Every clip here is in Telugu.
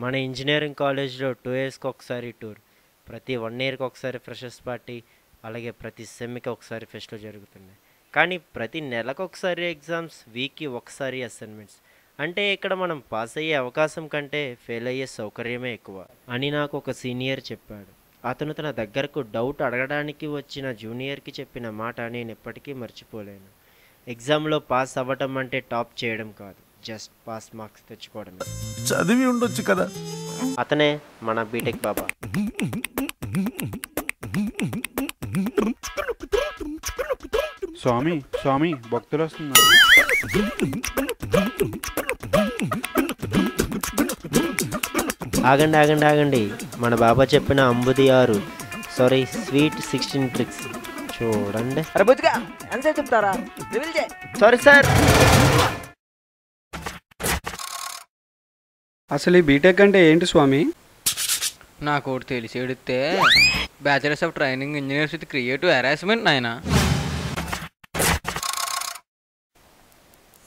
మన ఇంజనీరింగ్ కాలేజ్లో 2 ఇయర్స్కి ఒకసారి టూర్, ప్రతి 1 ఇయర్కి ఒకసారి ఫ్రెషర్స్ పార్టీ, అలాగే ప్రతి సెమ్కి ఒకసారి ఫెస్ట్లు జరుగుతున్నాయి. కానీ ప్రతి నెలకు ఒకసారి ఎగ్జామ్స్, వీక్కి ఒకసారి అసైన్మెంట్స్. అంటే ఇక్కడ మనం పాస్ అయ్యే అవకాశం కంటే ఫెయిల్ అయ్యే సౌకర్యమే ఎక్కువ అని నాకు ఒక సీనియర్ చెప్పాడు. అతను తన దగ్గరకు డౌట్ అడగడానికి వచ్చిన జూనియర్కి చెప్పిన మాట నేను ఎప్పటికీ మర్చిపోలేను. ఎగ్జామ్లో పాస్ అవ్వటం అంటే టాప్ చేయడం కాదు, జస్ట్ పాస్ మార్క్స్ తెచ్చుకోవడమే. చదివి ఉండొచ్చు కదా. అతనే మన బీటెక్ బాబా. స్వామి స్వామి భక్తులు వస్తున్నారు. ఆగండి ఆగండి ఆగండి, మన బాబా చెప్పిన అంబుది 6 సారీ స్వీట్ 16 ట్రిక్స్ చూడండి. Sorry sir. అసలు ఈ బీటెక్ అంటే ఏంటి స్వామి? నాకు ఒకటి తెలిసి ఎడితే bachelors of training engineers with creative harassment నాయన.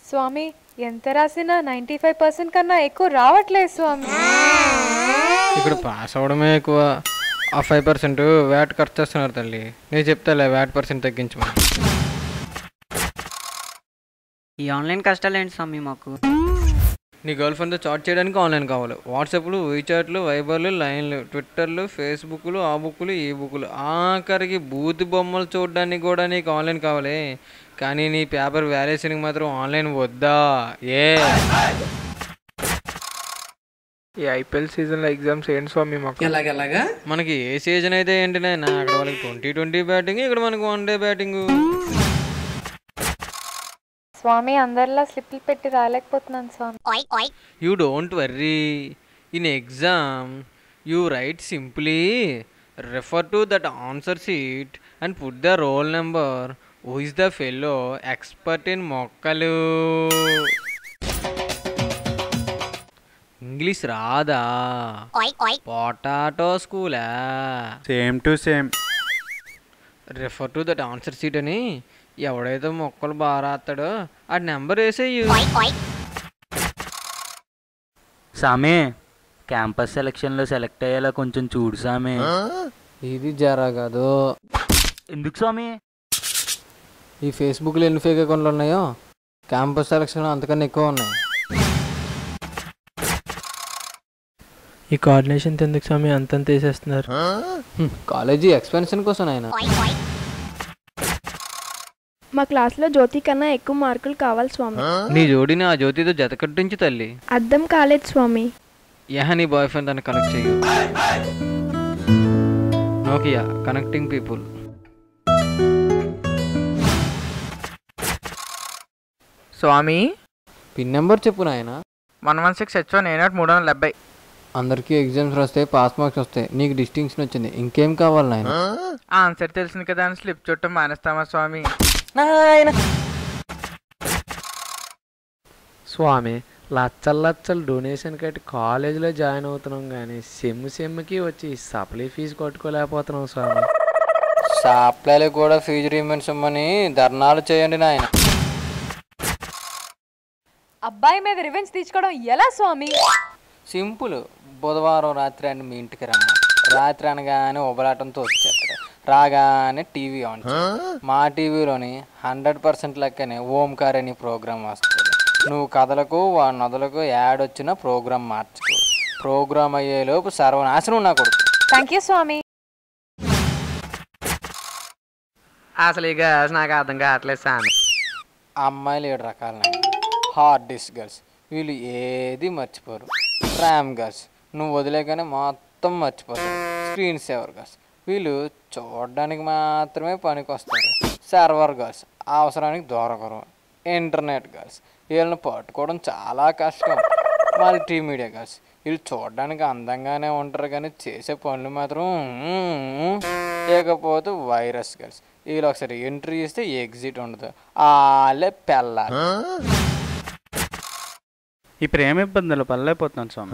స్వామి ఎంత రాసినా 95% కన్నా ఎక్కువ రావట్లేదు స్వామి. ఇక్కడ పాస్ అవ్వడమే ఎక్కువ, ఆ 5% వ్యాట్ ఖర్చు చేస్తున్నారు తల్లి. నేను చెప్తాలే వ్యాట్ % తగ్గించమని. ఈ ఆన్లైన్ కష్టాలు ఏంటి స్వామి మాకు? నీ గర్ల్ ఫ్రెండ్తో చాట్ చేయడానికి ఆన్లైన్ కావాలి. వాట్సాప్లు, వీచాట్లు, వైబర్లు, లైన్లు, ట్విట్టర్లు, ఫేస్బుక్లు, ఆ బుక్లు, ఈ బుక్లు, ఆఖరికి బూత్ బొమ్మలు చూడడానికి కూడా నీకు ఆన్లైన్ కావాలి. కానీ నీ పేపర్ వాల్యుయేషన్కి మాత్రం ఆన్లైన్ వద్దా? ఏ ఈ ఐపీఎల్ సీజన్లో ఎగ్జామ్స్ ఏంటి స్వామి మాకు? ఎలాగెలాగా మనకి ఏ సీజన్ అయితే ఏంటి నాయన, అక్కడ వాళ్ళకి 2020 బ్యాటింగ్, ఇక్కడ మనకు 1 డే బ్యాటింగ్. స్వామి అందరిలా స్లిప్లు పెట్టి రాలేకపోతున్నాను స్వామి. You don't worry. In exam, you write simply, refer to that answer sheet and put the roll number. Who is the fellow expert in మొక్కలు? ఇంగ్లీష్ రాదా? పొటాటో స్కూలా? Same to same. Refer to that answer sheet అని ఎవడైతే మొక్కలు బాగా రాస్తాడో ఆ నెంబర్ వేసేయు. సామే క్యాంపస్ సెలక్షన్లో సెలెక్ట్ అయ్యేలా కొంచెం చూడు సామే. ఇది జరా కాదు. ఎందుకు స్వామి? ఈ ఫేస్బుక్లో ఎన్ని ఫేక్ అకౌంట్లు ఉన్నాయో క్యాంపస్ సెలక్షన్ అంతకన్నా ఎక్కువ ఉన్నాయి. ఈ కోఆర్డినేషన్ ఎందుకు స్వామి అంతంత వేసేస్తున్నారు? కాలేజీ ఎక్స్పెన్షన్ కోసం ఆయన. మా క్లాస్లో జ్యోతి కన్నా ఎక్కువ మార్కులు కావాలి స్వామి. నీ జోడిని ఆ జ్యోతితో జత కట్టించి తల్లి. అర్థం కాలేదు స్వామి. నీ బాయ్ ఫ్రెండ్ దాన్ని కనెక్ట్ చెయ్యు. Nokia connecting people. స్వామి పిన్ నెంబర్ చెప్పు నాయన. 116H1A0370. అందరికీ ఎగ్జామ్స్ వస్తాయి, పాస్ మార్క్స్ వస్తాయి, నీకు డిస్టింక్షన్ వచ్చింది, ఇంకేం కావాలి నాయన? ఆన్సర్ తెలిసింది కదా అని స్లిప్ చుట్టం మానేస్తామా స్వామి? స్వామి లచ్చలు డొనేషన్ కట్టి కాలేజీలో జాయిన్ అవుతున్నాం కానీ సెమ్కి వచ్చి సప్లై ఫీజు కట్టుకోలేకపోతున్నాం స్వామి. సప్లైలు కూడా ఫీజు రీమెంట్స్ ఇమ్మని ధర్నాలు చేయండి నాయన. అబ్బాయి మీద రివెంజ్ తీసుకోవడం ఎలా స్వామి? సింపుల్. బుధవారం రాత్రి అని మీ ఇంటికి రమ్మ. రాత్రి అనగానే ఉబలాటంతో వచ్చేస్తాడు. రాగానే టీవీ ఆన్ చేస్తాడు. మా టీవీలోని 100% లెక్కనే ఓంకార్ అని ప్రోగ్రామ్ వస్తుంది. నువ్వు కథలకు నదులకు యాడ్ వచ్చిన ప్రోగ్రామ్ మార్చుకో. ప్రోగ్రామ్ అయ్యేలోపు సర్వనాశనం నా కొడుకు. థ్యాంక్ యూ స్వామి. అసలు ఈ గర్ల్స్ నాకు అర్థం కావట్లేదు స్వామి. అమ్మాయిలు 7 రకాలు. హార్డ్ డిస్క్ గర్ల్స్, వీళ్ళు ఏది మర్చిపోరు. ర్యామ్ గర్ల్స్, నువ్వు వదిలేగానే మొత్తం మర్చిపోతారు. స్క్రీన్ సేవర్ గర్ల్స్, వీళ్ళు చూడడానికి మాత్రమే పనికి వస్తారు. సర్వర్ గర్ల్స్, అవసరానికి దొరకరు. ఇంటర్నెట్ గర్ల్స్, వీళ్ళని పట్టుకోవడం చాలా కష్టం. మల్టీమీడియా గర్ల్స్, వీళ్ళు చూడడానికి అందంగానే ఉంటారు కానీ చేసే పనులు మాత్రం. లేకపోతే వైరస్ గర్ల్స్, వీళ్ళు ఒకసారి ఎంట్రీ ఇస్తే ఎగ్జిట్ ఉండదు. వాళ్ళే పెళ్ళాలి. ఈ ప్రేమ ఇబ్బందులు పడలేకపోతున్నాను స్వామి.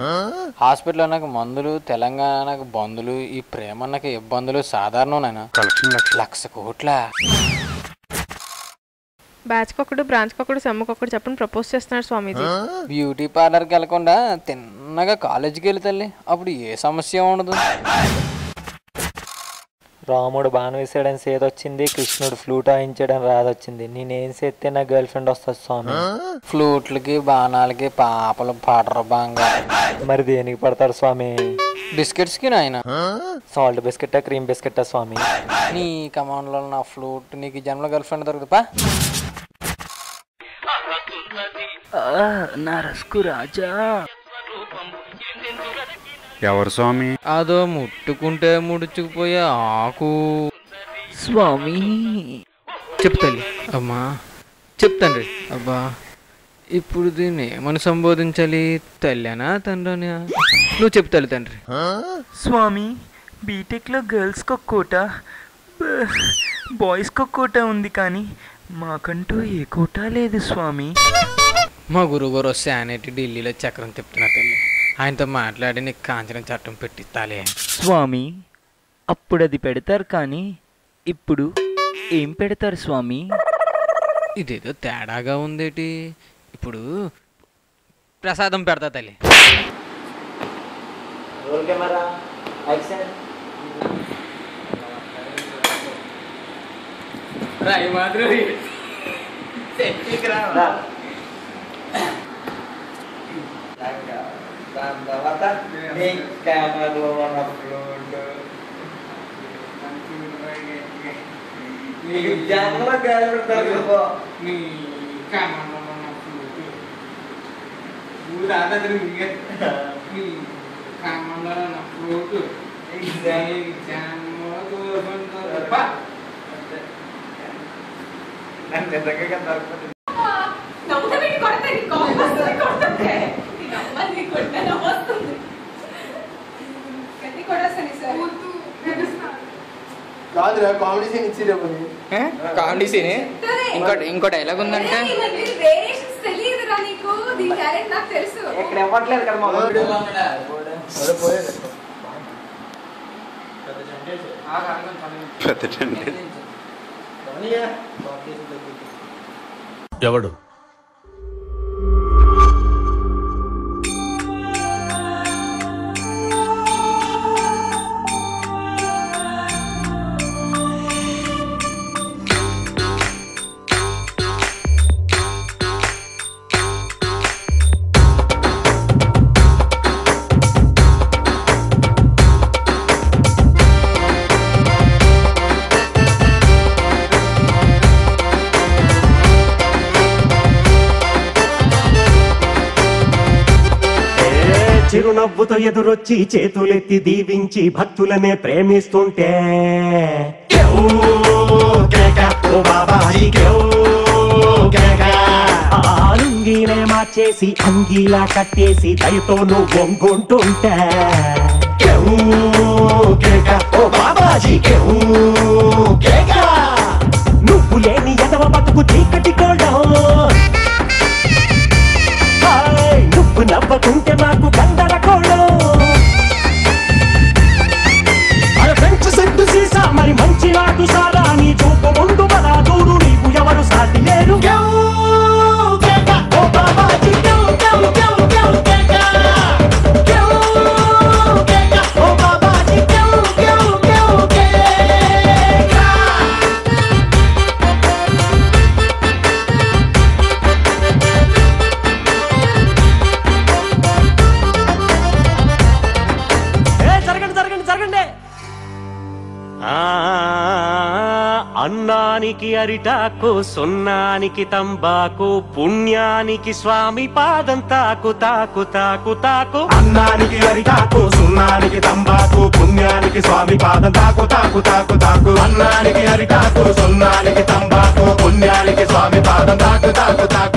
హాస్పిటల్లో నాకు మందులు, తెలంగాణ నాకు బంధులు, ఈ ప్రేమ నాకు ఇబ్బందులు సాధారణం. కలెక్షన్ 1,00,000 కోట్ల. బ్యాచ్కొకడు బ్రాంచ్కొకడు సెమ్కొకడు చెప్పని ప్రపోజ్ చేస్తున్నాడు స్వామీజీ. బ్యూటీ పార్లర్కి వెళ్ళకుండా తిన్నగా కాలేజీకి వెళ్ళి తల్లి, అప్పుడు ఏ సమస్య ఉండదు. రాముడు బాణం వేసాడని సేదొచ్చింది, కృష్ణుడు ఫ్లూట్ వాయించాడని రాదొచ్చింది. నేనేం చేస్తే నా గర్ల్ ఫ్రెండ్ వస్తుంది స్వామి? ఫ్లూట్లకి బాణాలకి పాపలు పాడరు బాగా. మరి దేనికి పడతారు స్వామి? బిస్కెట్స్కి నాయన. సాల్ట్ బిస్కెట్టా క్రీమ్ బిస్కెట్టా స్వామి? నీ కమాండ్లో నా ఫ్లూట్, నీకు జన్మలో గర్ల్ ఫ్రెండ్ దొరుకుతా. నా రస్కు రాజా. ఎవరు స్వామి? అదో ముట్టుకుంటే ముడుచుకుపోయే ఆకు. స్వామి చెప్తాను అమ్మా, చెప్తాను రీ. అబ్బా ఇప్పుడు దీన్ని ఏమని సంబోధించాలి? తల్లినా తండ్రినా? నువ్వు చెప్తాను తండ్రి. స్వామి బీటెక్లో గర్ల్స్కి ఒక కోట, బాయ్స్కి ఒక కోట ఉంది, కానీ మాకంటూ ఏ కోట లేదు స్వామి. మా గురువుగారు వస్తే అనేటి ఢిల్లీలో చక్రం తిప్పుతున్నా తల్లి. ఆయనతో మాట్లాడి నీకు కాంచన చట్టం పెట్టిస్తాలే. స్వామి అప్పుడు అది పెడతారు, కానీ ఇప్పుడు ఏం పెడతారు స్వామి? ఇదేదో తేడాగా ఉందేటి. ఇప్పుడు ప్రసాదం పెడతా తల్లి. Comedy scene. ఇంకో డైలాగ్ ఉందంటే ఇక్కడ ఇవ్వట్లేదు కదా. ఎవడు చిరునవ్వుతో ఎదురొచ్చి చేతులెత్తి దీవించి భక్తులనే ప్రేమిస్తుంటే ఆలుంగినే మార్చేసి అంగీలా కట్టేసి దయతో నువ్వు వంగుంటుంటే నువ్వు లేని ఎదవ బతుకు చీకటి కూడా. నువ్వు నవ్వకుంటే మాకు గందరగోళం. ఫ్రెంచ్ సెట్టు సీసా మరి మంచి నాటు సారా, నీ చూపు ముందు మన దూరు నీకు ఎవరు సాటి లేరు. అన్నానికి అరిటాకు, సున్నానికి తంబాకు, పుణ్యానికి స్వామి పాదం తాకు తాకు తాకు తాకు. అన్నానికి అరిటాకు, సున్నానికి తంబాకు, పుణ్యానికి స్వామి పాదం తాకు తాకు తాకు తాకు. అన్నానికి అరిటాకు, సున్నానికి తంబాకు, పుణ్యానికి స్వామి పాదం తాకు తాకు తాకు.